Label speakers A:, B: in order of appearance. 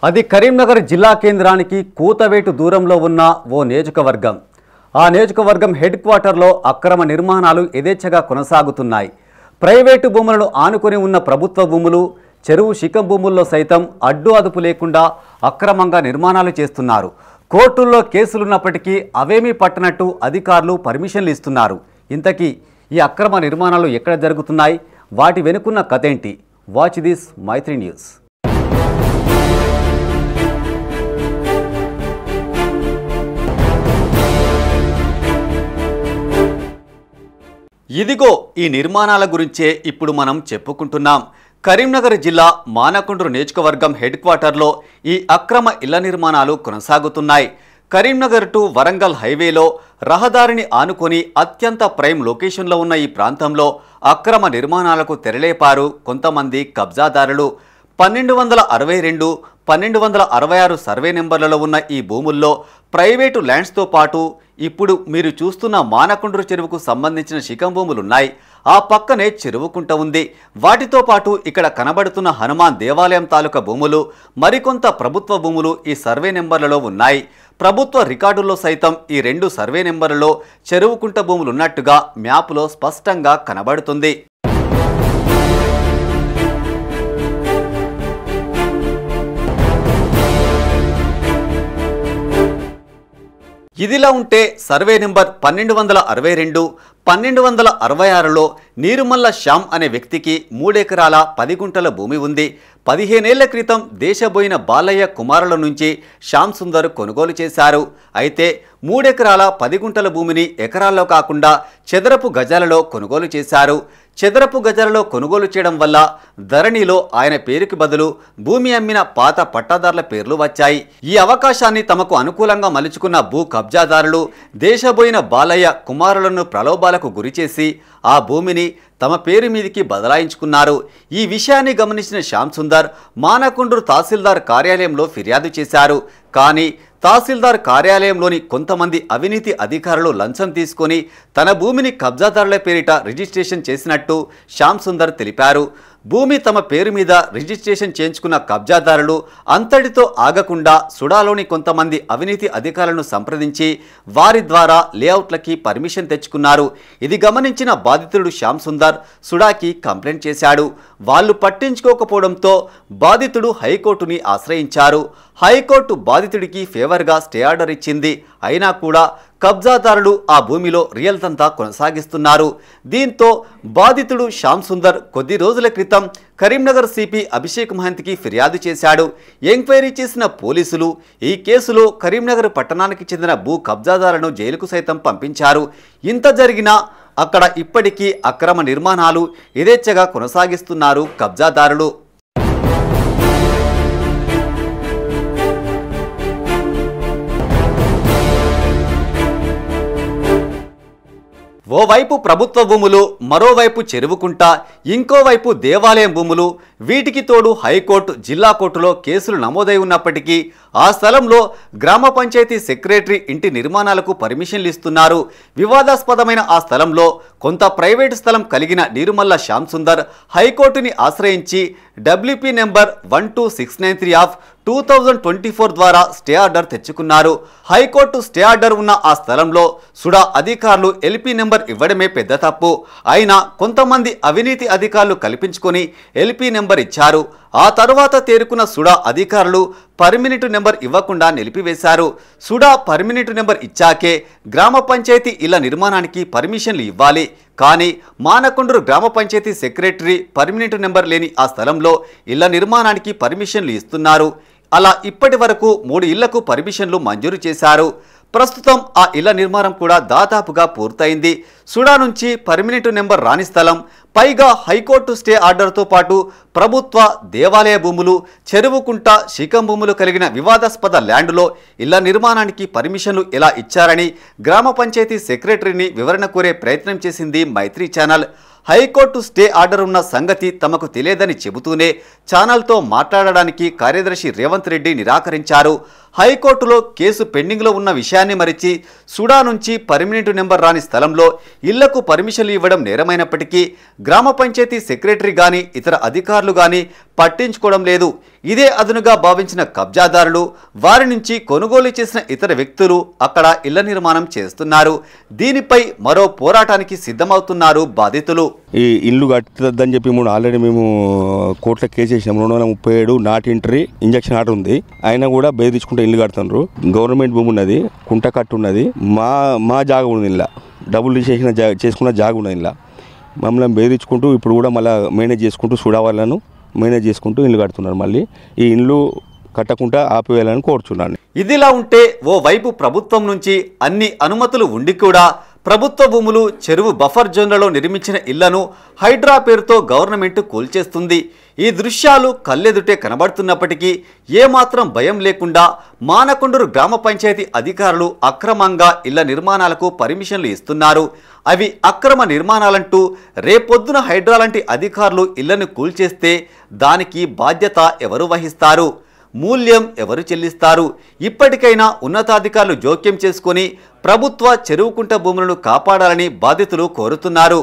A: అది కరీంనగర్ జిల్లా కేంద్రానికి కూతవేటు దూరంలో ఉన్న ఓ నియోజకవర్గం. ఆ నియోజకవర్గం హెడ్ క్వార్టర్లో అక్రమ నిర్మాణాలు యథేచ్ఛగా కొనసాగుతున్నాయి. ప్రైవేటు భూములను ఆనుకొని ఉన్న ప్రభుత్వ భూములు, చెరువు శిఖం భూముల్లో సైతం అడ్డు అదుపు లేకుండా అక్రమంగా నిర్మాణాలు చేస్తున్నారు. కోర్టుల్లో కేసులున్నప్పటికీ అవేమీ పట్టనట్టు అధికారులు పర్మిషన్లు ఇస్తున్నారు. ఇంతకీ ఈ అక్రమ నిర్మాణాలు ఎక్కడ జరుగుతున్నాయి? వాటి వెనుకున్న కథేంటి? Watch this Maitri news. ఇదిగో ఈ నిర్మాణాల గురించే ఇప్పుడు మనం చెప్పుకుంటున్నాం. కరీంనగర్ జిల్లా మానకొండూరు నియోజకవర్గం హెడ్ క్వార్టర్లో ఈ అక్రమ ఇళ్ల నిర్మాణాలు కొనసాగుతున్నాయి. కరీంనగర్ టు వరంగల్ హైవేలో రహదారిని ఆనుకొని అత్యంత ప్రైమ్ లొకేషన్లో ఉన్న ఈ ప్రాంతంలో అక్రమ నిర్మాణాలకు తెరలేపారు కొంతమంది కబ్జాదారులు. 1262, 1266 సర్వే నెంబర్లలో ఉన్న ఈ భూముల్లో ప్రైవేటు ల్యాండ్స్తో పాటు ఇప్పుడు మీరు చూస్తున్న మానకొండూరు చెరువుకు సంబంధించిన శిఖం భూములున్నాయి. ఆ పక్కనే చెరువుకుంట ఉంది. వాటితో పాటు ఇక్కడ కనబడుతున్న హనుమాన్ దేవాలయం తాలూకా భూములు, మరికొంత ప్రభుత్వ భూములు ఈ సర్వే నెంబర్లలో ఉన్నాయి. ప్రభుత్వ రికార్డుల్లో సైతం ఈ 2 సర్వే నెంబర్లలో చెరువుకుంట భూములున్నట్టుగా మ్యాప్లో స్పష్టంగా కనబడుతుంది. ఇదిలా ఉంటే సర్వే నెంబర్ 1262, 1266లో నీరుమల్ల శ్యామ్ అనే వ్యక్తికి 3 ఎకరాల 10 గుంటల భూమి ఉంది. 15 ఏళ్ల క్రితం దేశబోయిన బాలయ్య కుమారుల నుంచి శ్యామ్ సుందర్ కొనుగోలు చేశారు. అయితే 3 ఎకరాల 10 గుంటల భూమిని ఎకరాల్లో కాకుండా చదరపు గజాలలో కొనుగోలు చేశారు. చదరపు గజాలలో కొనుగోలు చేయడం వల్ల ధరణిలో ఆయన పేరుకి బదులు భూమి అమ్మిన పాత పట్టాదారుల పేర్లు వచ్చాయి. ఈ అవకాశాన్ని తమకు అనుకూలంగా మలుచుకున్న భూ కబ్జాదారులు దేశబోయిన బాలయ్య కుమారులను ప్రలోభాలకు గురిచేసి ఆ భూమిని తమ పేరు మీదికి బదలాయించుకున్నారు. ఈ విషయాన్ని గమనించిన శ్యామ్ సుందర్ మానకొండూరు తహసీల్దార్ కార్యాలయంలో ఫిర్యాదు చేశారు. కానీ తహసీల్దార్ కార్యాలయంలోని కొంతమంది అవినీతి అధికారులు లంచం తీసుకొని తన భూమిని కబ్జాదారుల పేరిట రిజిస్ట్రేషన్ చేసినట్టు శ్యామ్ సుందర్ తెలిపారు. భూమి తమ పేరు మీద రిజిస్ట్రేషన్ చేయించుకున్న కబ్జాదారులు అంతటితో ఆగకుండా సుడాలోని కొంతమంది అవినీతి అధికారులను సంప్రదించి వారి ద్వారా లేఅవుట్లకి పర్మిషన్ తెచ్చుకున్నారు. ఇది గమనించిన బాధితుడు శ్యామ్ సుందర్ సుడాకి కంప్లైంట్ చేశాడు. వాళ్ళు పట్టించుకోకపోవడంతో బాధితుడు హైకోర్టుని ఆశ్రయించారు. హైకోర్టు బాధితుడికి ఫేవర్గా స్టే ఆర్డర్ ఇచ్చింది. అయినా కూడా కబ్జాదారులు ఆ భూమిలో రియల్ తంతా కొనసాగిస్తున్నారు. దీంతో బాధితుడు శ్యామ్ సుందర్ కొద్ది రోజుల క్రితం కరీంనగర్ సిపి అభిషేక్ మహంత్కి ఫిర్యాదు చేశాడు. ఎంక్వైరీ చేసిన పోలీసులు ఈ కేసులో కరీంనగర్ పట్టణానికి చెందిన భూ కబ్జాదారులను జైలుకు సైతం పంపించారు. ఇంత జరిగినా అక్కడ ఇప్పటికీ అక్రమ నిర్మాణాలు యథేచ్ఛగా కొనసాగిస్తున్నారు కబ్జాదారులు. ఓవైపు ప్రభుత్వ భూములు, మరోవైపు చెరువుకుంట, ఇంకోవైపు దేవాలయం భూములు. వీటికి తోడు హైకోర్టు, జిల్లా కోర్టులో కేసులు నమోదై ఉన్నప్పటికీ ఆ స్థలంలో గ్రామ పంచాయతీ సెక్రటరీ ఇంటి నిర్మాణాలకు పర్మిషన్లు ఇస్తున్నారు. వివాదాస్పదమైన ఆ స్థలంలో కొంత ప్రైవేటు స్థలం కలిగిన నీరుమల్ల శ్యామ్ సుందర్ హైకోర్టుని ఆశ్రయించి WP నెంబర్ 12693 ఆఫ్ 2024 ద్వారా స్టే ఆర్డర్ తెచ్చుకున్నారు. హైకోర్టు స్టే ఆర్డర్ ఉన్న ఆ స్థలంలో సుడా అధికారులు LP నెంబర్ ఇవ్వడమే పెద్ద తప్పు. అయినా కొంతమంది అవినీతి అధికారులు కల్పించుకొని LP నెంబర్ ఇచ్చారు. ఆ తరువాత తేరుకున్న సుడా అధికారులు పర్మినెంట్ నెంబర్ ఇవ్వకుండా నిలిపివేశారు. సుడా పర్మినెంట్ నెంబర్ ఇచ్చాకే గ్రామ పంచాయతీ ఇళ్ల నిర్మాణానికి పర్మిషన్లు ఇవ్వాలి. కానీ మానకొండూరు గ్రామ పంచాయతీ సెక్రటరీ పర్మినెంట్ నెంబర్ లేని ఆ స్థలంలో ఇళ్ల నిర్మాణానికి పర్మిషన్లు ఇస్తున్నారు. అలా ఇప్పటి వరకు 3 ఇళ్లకు పర్మిషన్లు మంజూరు చేశారు. ప్రస్తుతం ఆ ఇళ్ల నిర్మాణం కూడా దాదాపుగా పూర్తయింది. సుడా నుంచి పర్మినెంట్ నెంబర్ రాని స్థలం, పైగా హైకోర్టు స్టే ఆర్డర్తో పాటు ప్రభుత్వ దేవాలయ భూములు, చెరువుకుంట, శిఖం భూములు కలిగిన వివాదాస్పద ల్యాండ్లో ఇళ్ల నిర్మాణానికి పర్మిషన్లు ఎలా ఇచ్చారని గ్రామ పంచాయతీ సెక్రటరీని వివరణ కోరే ప్రయత్నం చేసింది మైత్రి ఛానల్. హైకోర్టు స్టే ఆర్డర్ ఉన్న సంగతి తమకు తెలియదని చెబుతూనే ఛానల్తో మాట్లాడడానికి కార్యదర్శి రేవంత్ రెడ్డి నిరాకరించారు. హైకోర్టులో కేసు పెండింగ్లో ఉన్న విషయాన్ని మరిచి సుడా నుంచి పర్మినెంట్ నెంబర్ రాని స్థలంలో ఇళ్లకు పర్మిషన్లు ఇవ్వడం నేరమైనప్పటికీ గ్రామ పంచాయతీ సెక్రటరీ గాని ఇతర అధికారులు గాని పట్టించుకోవడం లేదు. ఇదే అదునుగా భావించిన కబ్జాదారులు వారి నుంచి కొనుగోలు చేసిన ఇతర వ్యక్తులు అక్కడ ఇళ్ల నిర్మాణం చేస్తున్నారు. దీనిపై మరో పోరాటానికి సిద్ధమవుతున్నారు బాధితులు.
B: ఈ ఇల్లు కట్టద్దని చెప్పి ఆల్రెడీ మేము కోర్టులో కేసు చేసినాం. 237 నాట్ ఎంట్రీ ఇంజక్షన్ ఆర్డర్ ఉంది. అయినా కూడా బెదిరించుకుంటే ఇల్లు కడుతున్నారు. గవర్నమెంట్ భూమి ఉన్నది, కుంట కట్టు ఉన్నది, మా జాగా ఉంది. ఇలా డబ్బులు చేసుకున్న జాగా ఉన్నది. ఇలా మమ్మల్ని బెదిరించుకుంటూ ఇప్పుడు కూడా మళ్ళీ మేనేజ్ చేసుకుంటూ చూడవాళ్ళను మేనేజ్ చేసుకుంటూ ఇల్లు కడుతున్నారు. మళ్ళీ ఈ ఇల్లు కట్టకుండా ఆపివేయాలని కోరుచున్నాను.
A: ఇదిలా ఉంటే ఓ వైపు ప్రభుత్వం నుంచి అన్ని అనుమతులు ఉండి కూడా ప్రభుత్వ భూములు, చెరువు బఫర్ జోన్లలో నిర్మించిన ఇళ్లను హైడ్రా పేరుతో గవర్నమెంట్ కూల్చేస్తుంది. ఈ దృశ్యాలు కళ్ళెదుటే కనబడుతున్నప్పటికీ ఏమాత్రం భయం లేకుండా మానకొండూరు గ్రామ పంచాయతీ అధికారులు అక్రమంగా ఇళ్ల నిర్మాణాలకు పర్మిషన్లు ఇస్తున్నారు. అవి అక్రమ నిర్మాణాలంటూ రేపొద్దున హైడ్రా లాంటి అధికారులు ఇళ్లను కూల్చేస్తే దానికి బాధ్యత ఎవరు వహిస్తారు? మూల్యం ఎవరు చెల్లిస్తారు? ఇప్పటికైనా ఉన్నతాధికారులు జోక్యం చేసుకొని ప్రభుత్వ చెరువుకుంట భూములను కాపాడాలని బాధితులు కోరుతున్నారు.